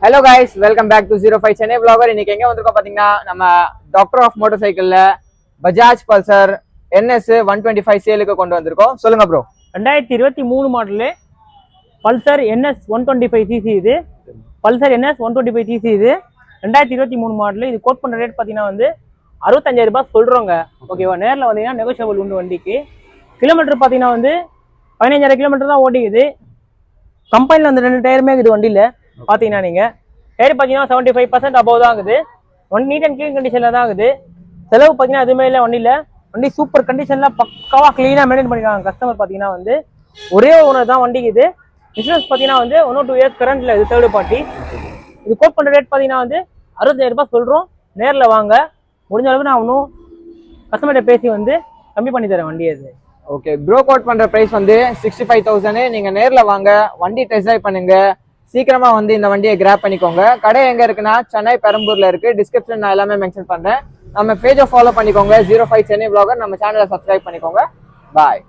Hello guys, welcome back to 05 Chennai vlogger. இன்னைக்கு எங்க வந்திருக்கோம் பாத்தீங்கன்னா நம்ம டாக்டர் ஆஃப் மோட்டார் சைக்கிள்ல பஜாஜ் பல்சர் NS 125 சேலுக்கு கொண்டு வந்திருக்கோம். சொல்லுங்க bro. 2023 model Pulsar NS 125cc இது. பல்சர் NS 125cc இது 2023 மாடல். இது கோட் பண்ற ரேட் பாத்தீங்கன்னா வந்து 65000 ரூபாய் சொல்றோங்க. ஓகேவா? நேர்ல வந்தீங்கன்னா நெகோஷியபிள் உண்டு வண்டிக்கு. கிலோமீட்டர் பாத்தீங்கன்னா வந்து 15000 கிலோமீட்டர் தான் ஓடிக்குது. கம்பெனில வந்து 2 டயருமே இருக்குது வண்டியில. பாத்தீங்கன்னா நீங்க டயர் பாத்தீங்கன்னா 75% அபவ் தான் இருக்குது. ஒன் நீட் அண்ட் கிளீன் கண்டிஷன்ல தான் இருக்குது. செலவு பாத்தீங்கன்னா எதுவுமே இல்லை வண்டியில. வண்டி சூப்பர் கண்டிஷன்ல பக்காவா கிளீனா மெயின்டைன் பண்ணிருக்காங்க. கஸ்டமர் பாத்தீங்கன்னா வந்து ஒரே ஓனர் தான் வண்டிக்கு இது. இன்சூரன்ஸ் பாத்தீங்கன்னா வந்து 1 or 2 years கரண்ட்ல இது தேர்ட் பார்ட்டி. இது கோட் பண்ற ரேட் பாத்தீங்கன்னா வந்து 65000 ரூபாய் சொல்றோம். நேர்ல வாங்க, முடிஞ்ச அளவுக்கு நான் இன்னும் கஸ்டமர்கிட்ட பேசி வந்து கம்மி பண்ணி தரேன் வண்டி. அது ஓகே, ப்ரோ கோட் பண்ற பிரைஸ் வந்து 65000. நீங்க நேர்ல வாங்க, வண்டி டெஸ்ட் ட்ரைவ் பண்ணுங்க, சீக்கிரமா வந்து இந்த வண்டியை கிராப் பண்ணிக்கோங்க. கடை எங்க இருக்குன்னா சென்னை பெரம்பூர்ல இருக்கு. டிஸ்கிரிப்ஷன் நான் எல்லாமே மென்ஷன் பண்றேன். நம்ம பேஜை ஃபாலோ பண்ணிக்கோங்க 05 சென்னை vlogger. நம்ம சேனலை சப்ஸ்கிரைப் பண்ணிக்கோங்க. பாய்.